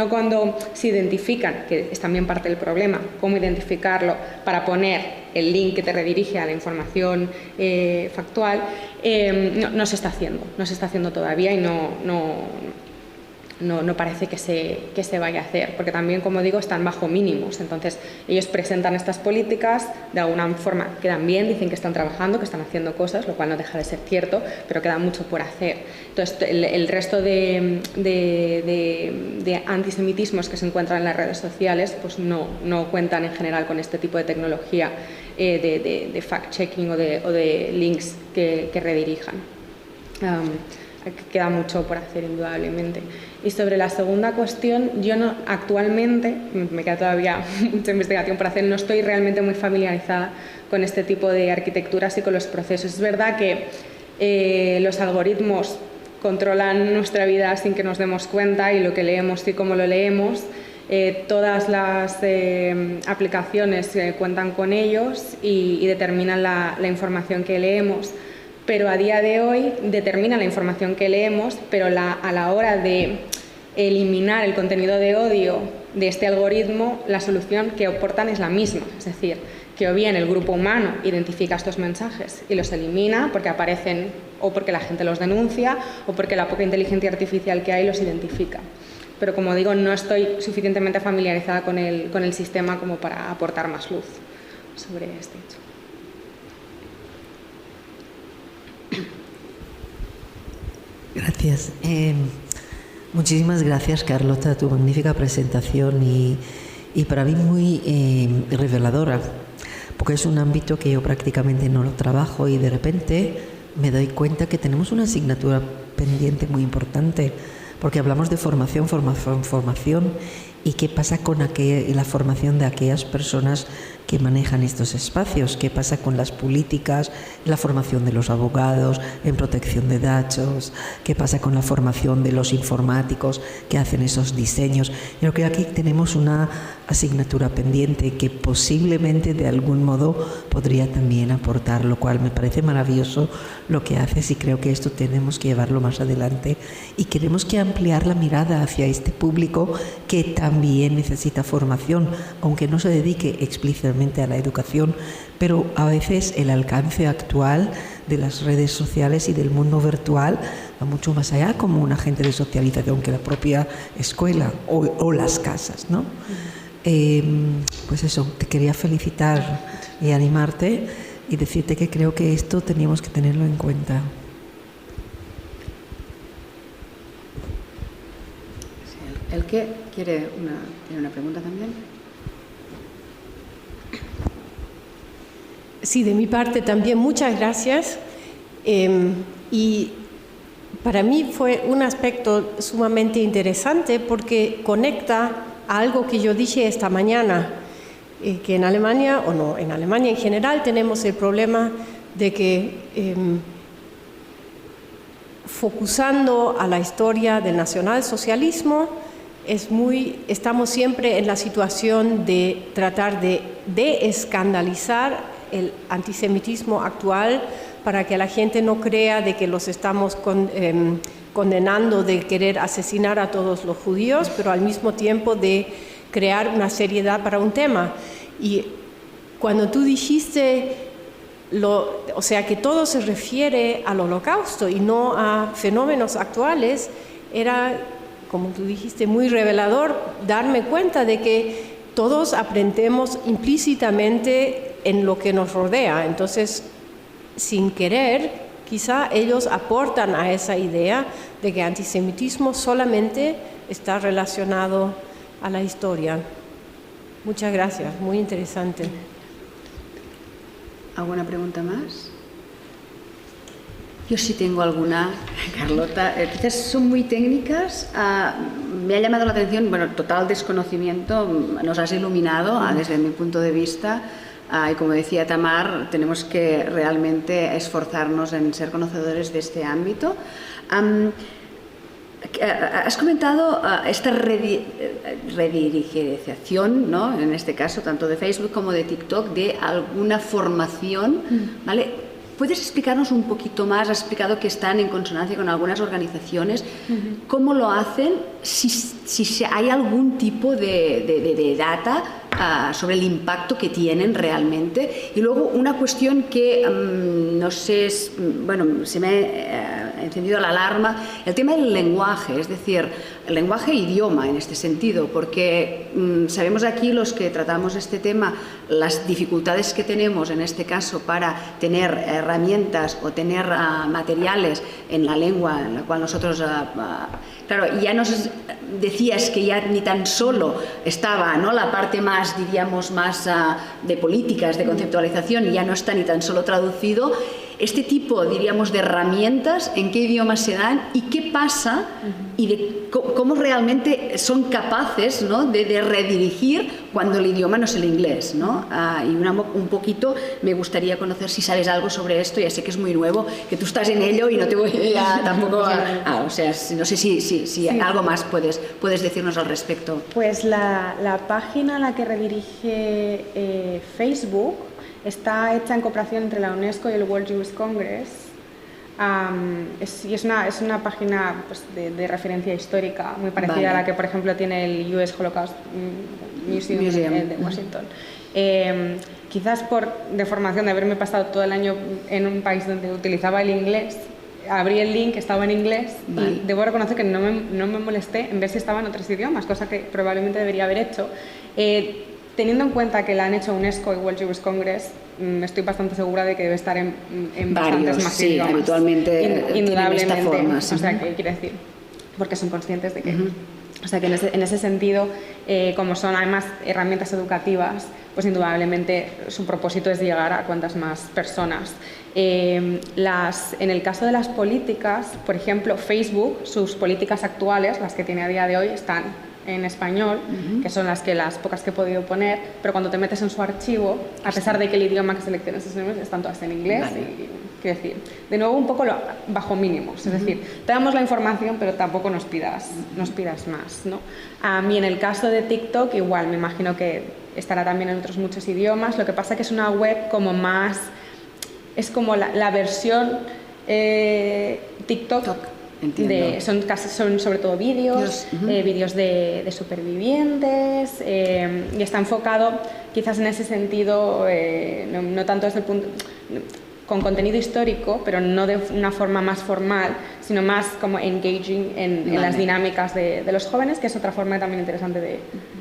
cuando se identifican, que es también parte del problema, cómo identificarlo para poner el link que te redirige a la información factual, no se está haciendo todavía, y no parece que se vaya a hacer, porque también, como digo, están bajo mínimos. Entonces ellos presentan estas políticas, de alguna forma quedan bien, dicen que están trabajando, que están haciendo cosas, lo cual no deja de ser cierto, pero queda mucho por hacer. Entonces el resto de antisemitismos que se encuentran en las redes sociales pues no cuentan en general con este tipo de tecnología de fact-checking o de links que redirijan. Queda mucho por hacer, indudablemente. Y sobre la segunda cuestión, yo actualmente, me queda todavía mucha investigación por hacer, no estoy realmente muy familiarizada con este tipo de arquitecturas y con los procesos. Es verdad que los algoritmos controlan nuestra vida sin que nos demos cuenta, y lo que leemos y cómo lo leemos. Todas las aplicaciones cuentan con ellos y determinan la información que leemos. Pero a día de hoy determina la información que leemos, pero a la hora de eliminar el contenido de odio de este algoritmo, la solución que aportan es la misma. Es decir, que o bien el grupo humano identifica estos mensajes y los elimina porque aparecen, o porque la gente los denuncia, o porque la poca inteligencia artificial que hay los identifica. Pero, como digo, no estoy suficientemente familiarizada con el sistema como para aportar más luz sobre este hecho. Gracias. Muchísimas gracias, Carlota, tu magnífica presentación y para mí muy reveladora, porque es un ámbito que yo prácticamente no lo trabajo, y de repente me doy cuenta que tenemos una asignatura pendiente muy importante, porque hablamos de formación, y qué pasa con la formación de aquellas personas que manejan estos espacios, qué pasa con las políticas, la formación de los abogados en protección de datos, qué pasa con la formación de los informáticos que hacen esos diseños. Yo creo que aquí tenemos una asignatura pendiente que posiblemente de algún modo podría también aportar, lo cual me parece maravilloso lo que haces, y creo que esto tenemos que llevarlo más adelante, y tenemos que ampliar la mirada hacia este público que también necesita formación, aunque no se dedique explícitamente a la educación, pero a veces el alcance actual de las redes sociales y del mundo virtual va mucho más allá, como un agente de socialización, que la propia escuela o las casas, ¿no? Pues eso, te quería felicitar y animarte y decirte que creo que esto teníamos que tenerlo en cuenta. ¿El que tiene una pregunta también? Sí, de mi parte también muchas gracias. Y para mí fue un aspecto sumamente interesante porque conecta a algo que yo dije esta mañana, que en Alemania, o no, en Alemania en general tenemos el problema de que focusando a la historia del nacionalsocialismo, estamos siempre en la situación de tratar de escandalizar el antisemitismo actual para que la gente no crea de que los estamos condenando de querer asesinar a todos los judíos, pero al mismo tiempo de crear una seriedad para un tema. Y cuando tú dijiste, o sea, que todo se refiere al Holocausto y no a fenómenos actuales, era, como tú dijiste, muy revelador darme cuenta de que todos aprendemos implícitamente en lo que nos rodea. Entonces, sin querer, quizá ellos aportan a esa idea de que antisemitismo solamente está relacionado a la historia. Muchas gracias, muy interesante. ¿Alguna pregunta más? Yo sí tengo alguna, Carlota. Quizás son muy técnicas. Me ha llamado la atención, bueno, total desconocimiento. Nos has iluminado desde mi punto de vista. Y como decía Tamar, tenemos que realmente esforzarnos en ser conocedores de este ámbito. Has comentado esta redirigización, ¿no? En este caso, tanto de Facebook como de TikTok, de alguna formación, ¿vale? ¿Puedes explicarnos un poquito más? Has explicado que están en consonancia con algunas organizaciones. ¿Cómo lo hacen? Si hay algún tipo de data sobre el impacto que tienen realmente. Y luego una cuestión que no sé, bueno, se me ha encendido la alarma, el tema del lenguaje, es decir, el lenguaje e idioma en este sentido, porque sabemos aquí los que tratamos este tema las dificultades que tenemos en este caso para tener herramientas o tener materiales en la lengua en la cual nosotros, claro, ya nos decías que ya ni tan solo estaba, ¿no?, la parte más, diríamos, más de políticas, de conceptualización, y ya no está ni tan solo traducido. Este tipo, diríamos, de herramientas, ¿en qué idiomas se dan y qué pasa y de cómo realmente son capaces, ¿no?, de redirigir cuando el idioma no es el inglés, ¿no? Y un poquito me gustaría conocer si sabes algo sobre esto. Ya sé que es muy nuevo, que tú estás en ello y no te voy tampoco o sea, no sé si algo más puedes decirnos al respecto. Pues la página a la que redirige Facebook está hecha en cooperación entre la UNESCO y el World Jewish Congress. Es una página, pues, de referencia histórica muy parecida a la que, por ejemplo, tiene el US Holocaust Museum de Washington. Quizás por deformación de haberme pasado todo el año en un país donde utilizaba el inglés, abrí el link, estaba en inglés, y debo reconocer que no me molesté en ver si estaba en otros idiomas, cosa que probablemente debería haber hecho. Teniendo en cuenta que la han hecho UNESCO y World Jewish Congress, estoy bastante segura de que debe estar en bastantes más idiomas. Sí, habitualmente indudablemente. Esta forma, o sea, ¿qué quiere decir? Porque son conscientes de que... O sea, que en ese sentido, como son además herramientas educativas, pues indudablemente su propósito es llegar a cuantas más personas. En el caso de las políticas, por ejemplo, Facebook, sus políticas actuales, las que tiene a día de hoy, están en español, que son las pocas que he podido poner, pero cuando te metes en su archivo, a pesar de que el idioma que seleccionas están todas en inglés, quiero decir, de nuevo un poco bajo mínimos, es decir, te damos la información, pero tampoco nos pidas más, ¿no? A mí en el caso de TikTok igual, me imagino que estará también en otros muchos idiomas, lo que pasa que es una web como más, es como la versión TikTok. Son sobre todo vídeos, vídeos de supervivientes, y está enfocado quizás en ese sentido, no tanto desde el punto, con contenido histórico, pero no de una forma más formal, sino más como engaging en las dinámicas de los jóvenes, que es otra forma también interesante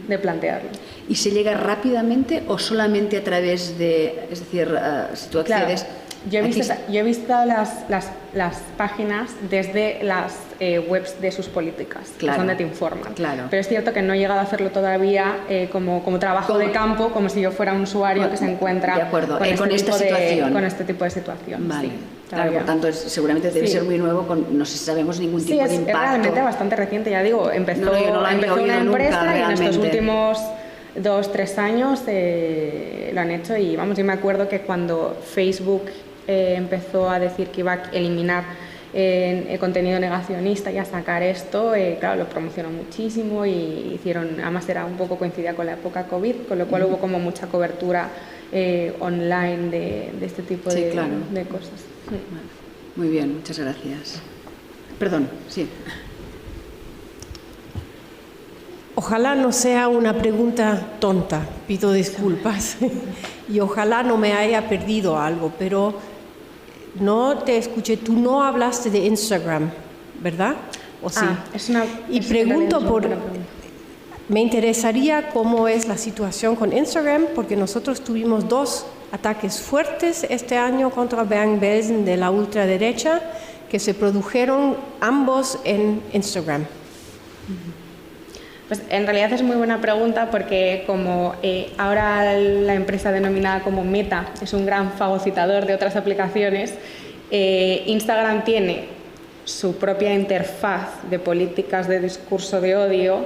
de plantearlo. ¿Y se llega rápidamente o solamente a través de, es decir, si tú accedes? Claro. Yo he visto las páginas desde las webs de sus políticas, que es donde te informan. Claro. Pero es cierto que no he llegado a hacerlo todavía como trabajo de campo, como si yo fuera un usuario que se encuentra con este tipo de situación. Vale. Sí, claro, por tanto, seguramente debe ser muy nuevo, no sabemos ningún tipo de impacto. Es realmente bastante reciente, ya digo, empezó una empresa y en estos últimos 2-3 años lo han hecho y vamos, yo me acuerdo que cuando Facebook empezó a decir que iba a eliminar el contenido negacionista y a sacar esto, claro, lo promocionó muchísimo y hicieron, además era un poco coincidía con la época COVID, con lo cual hubo como mucha cobertura online de este tipo de cosas. Sí. Muy bien, muchas gracias. Perdón, sí. Ojalá no sea una pregunta tonta, pido disculpas, y ojalá no me haya perdido algo, pero no te escuché, tú no hablaste de Instagram, ¿verdad? ¿O sí? Me interesaría cómo es la situación con Instagram, porque nosotros tuvimos 2 ataques fuertes este año contra Bernd Belsen de la ultraderecha, que se produjeron ambos en Instagram. Pues en realidad es muy buena pregunta porque como ahora la empresa denominada como Meta es un gran fagocitador de otras aplicaciones, Instagram tiene su propia interfaz de políticas de discurso de odio,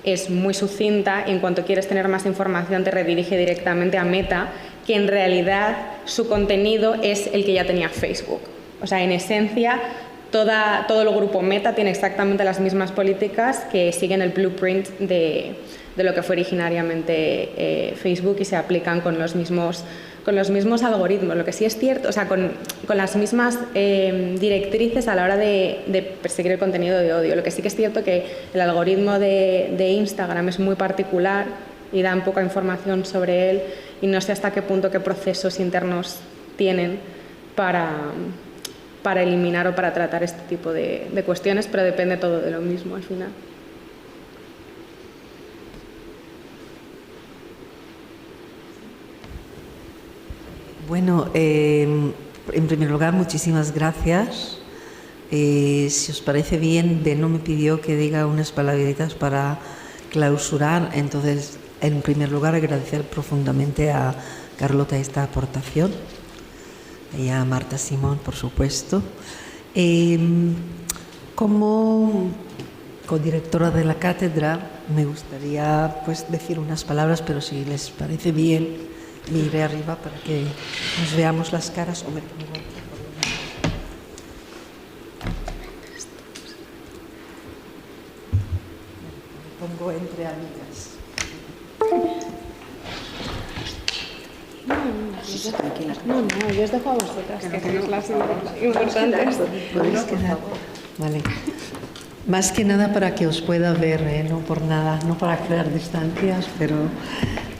es muy sucinta y en cuanto quieres tener más información te redirige directamente a Meta, que en realidad su contenido es el que ya tenía Facebook. O sea, en esencia, todo el grupo Meta tiene exactamente las mismas políticas que siguen el blueprint de lo que fue originariamente Facebook y se aplican con los mismos algoritmos. Lo que sí es cierto, o sea, con las mismas directrices a la hora de perseguir el contenido de odio. Lo que sí que es cierto que el algoritmo de Instagram es muy particular y dan poca información sobre él y no sé hasta qué punto, qué procesos internos tienen para eliminar o para tratar este tipo de cuestiones, pero depende todo de lo mismo al final. Bueno, en primer lugar, muchísimas gracias. Si os parece bien, Beno me pidió que diga unas palabritas para clausurar, entonces, en primer lugar, agradecer profundamente a Carlota esta aportación. Y a Marta Simón, por supuesto. Como codirectora de la cátedra, me gustaría decir unas palabras, pero si les parece bien, me iré arriba para que nos veamos las caras. Me pongo entre amigas. No, yo os dejo a vosotras, que sois las importantes. Podéis quedar. Vale. Más que nada para que os pueda ver, no por nada, no para crear distancias, pero...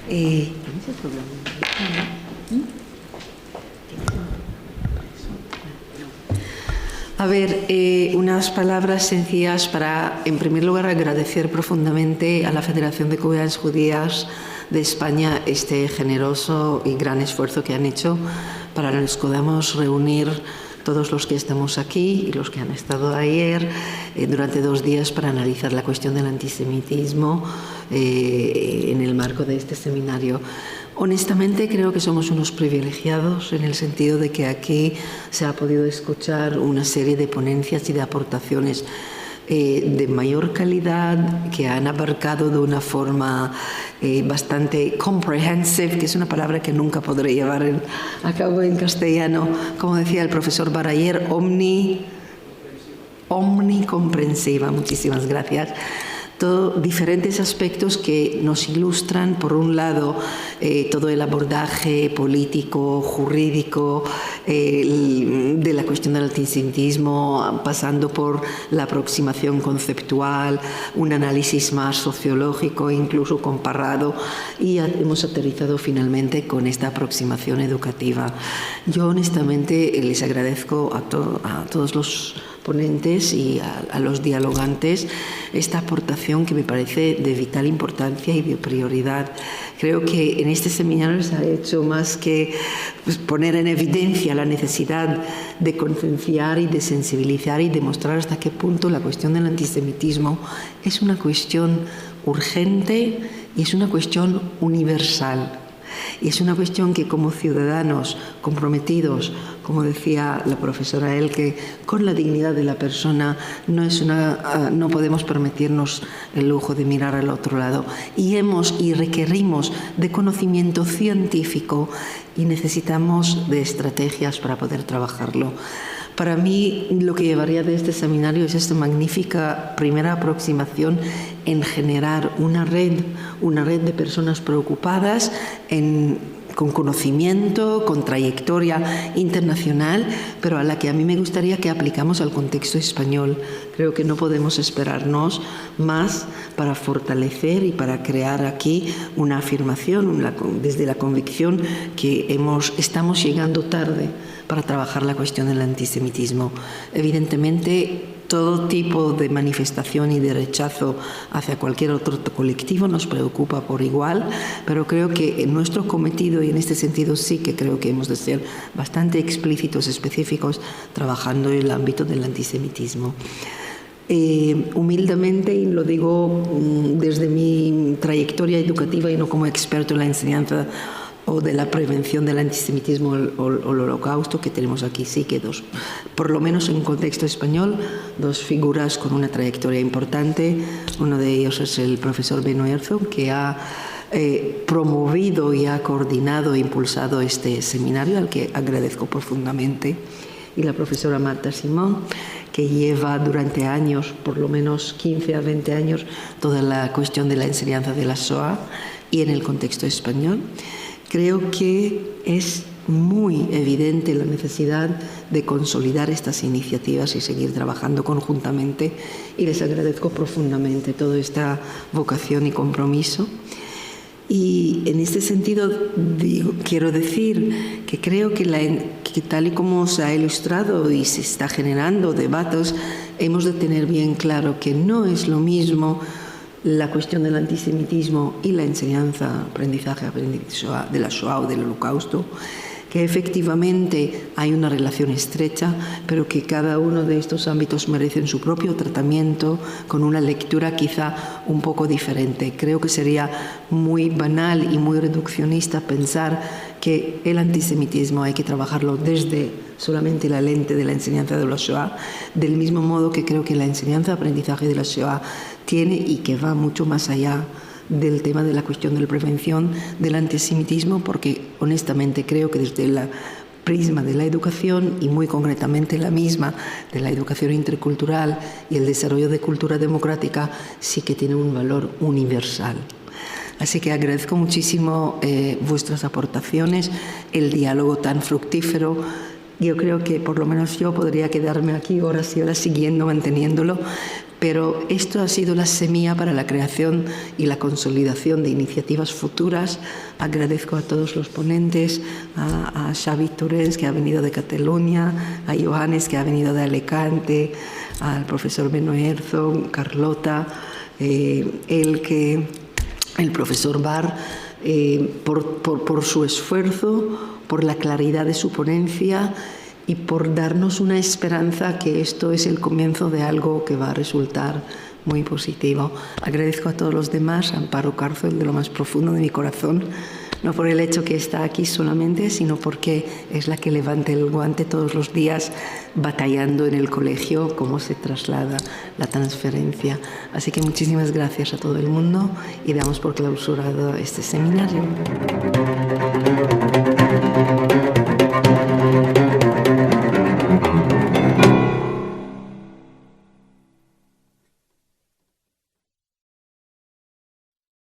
¿Tienes el problema? A ver, unas palabras sencillas para, en primer lugar, agradecer profundamente a la Federación de Comunidades Judías de España este generoso y gran esfuerzo que han hecho para que nos podamos reunir todos los que estamos aquí y los que han estado ayer durante 2 días para analizar la cuestión del antisemitismo en el marco de este seminario. Honestamente creo que somos unos privilegiados en el sentido de que aquí se ha podido escuchar una serie de ponencias y de aportaciones de mayor calidad que han abarcado de una forma bastante comprehensive, que es una palabra que nunca podré llevar a cabo en castellano, como decía el profesor Barayer, omnicomprensiva. Muchísimas gracias. diferentes aspectos que nos ilustran, por un lado, todo el abordaje político, jurídico, de la cuestión del antisemitismo, pasando por la aproximación conceptual, un análisis más sociológico, incluso comparado, y hemos aterrizado finalmente con esta aproximación educativa. Yo honestamente les agradezco a todos los ponentes y a los dialogantes esta aportación que me parece de vital importancia y de prioridad. Creo que en este seminario se ha hecho más que poner en evidencia la necesidad de concienciar y de sensibilizar y demostrar hasta qué punto la cuestión del antisemitismo es una cuestión urgente y es una cuestión universal. Y es una cuestión que como ciudadanos comprometidos, como decía la profesora Elke, con la dignidad de la persona, no podemos permitirnos el lujo de mirar al otro lado. Y requerimos de conocimiento científico y necesitamos de estrategias para poder trabajarlo. Para mí, lo que llevaría de este seminario es esta magnífica primera aproximación en generar una red de personas preocupadas con conocimiento, con trayectoria internacional, pero a la que a mí me gustaría que aplicamos al contexto español. Creo que no podemos esperarnos más para fortalecer y para crear aquí una afirmación desde la convicción que estamos llegando tarde para trabajar la cuestión del antisemitismo. Evidentemente, todo tipo de manifestación y de rechazo hacia cualquier otro colectivo nos preocupa por igual, pero creo que en nuestro cometido, y en este sentido sí que creo que hemos de ser bastante explícitos, específicos, trabajando en el ámbito del antisemitismo. Humildemente, y lo digo desde mi trayectoria educativa y no como experto en la enseñanza o de la prevención del antisemitismo o el holocausto, que tenemos aquí sí que por lo menos en contexto español, dos figuras con una trayectoria importante. Uno de ellos es el profesor Beno Herzog, que ha promovido y ha coordinado e impulsado este seminario, al que agradezco profundamente, y la profesora Marta Simón, que lleva durante años, por lo menos 15 a 20 años, toda la cuestión de la enseñanza de la Shoah y en el contexto español. Creo que es muy evidente la necesidad de consolidar estas iniciativas y seguir trabajando conjuntamente, y les agradezco profundamente toda esta vocación y compromiso. Y en este sentido quiero decir que creo que tal y como se ha ilustrado y se está generando debates, hemos de tener bien claro que no es lo mismo la cuestión del antisemitismo y la enseñanza, aprendizaje de la Shoah o del Holocausto, que efectivamente hay una relación estrecha, pero que cada uno de estos ámbitos merecen su propio tratamiento con una lectura quizá un poco diferente. Creo que sería muy banal y muy reduccionista pensar que el antisemitismo hay que trabajarlo desde solamente la lente de la enseñanza de la Shoah, del mismo modo que creo que la enseñanza, aprendizaje de la Shoah tiene y que va mucho más allá del tema de la cuestión de la prevención del antisemitismo, porque honestamente creo que desde el prisma de la educación, y muy concretamente la misma de la educación intercultural y el desarrollo de cultura democrática, sí que tiene un valor universal. Así que agradezco muchísimo vuestras aportaciones, el diálogo tan fructífero. Yo creo que por lo menos yo podría quedarme aquí horas y horas siguiendo, manteniéndolo, pero esto ha sido la semilla para la creación y la consolidación de iniciativas futuras. Agradezco a todos los ponentes, a Xavi Torrens, que ha venido de Cataluña, a Johannes, que ha venido de Alicante, al profesor Beno Herzog, Carlota, Elke, el profesor Bar, por su esfuerzo, por la claridad de su ponencia y por darnos una esperanza que esto es el comienzo de algo que va a resultar muy positivo. Agradezco a todos los demás, a Amparo Cárcel, de lo más profundo de mi corazón, no por el hecho que está aquí solamente, sino porque es la que levanta el guante todos los días batallando en el colegio cómo se traslada la transferencia. Así que muchísimas gracias a todo el mundo y damos por clausurado este seminario.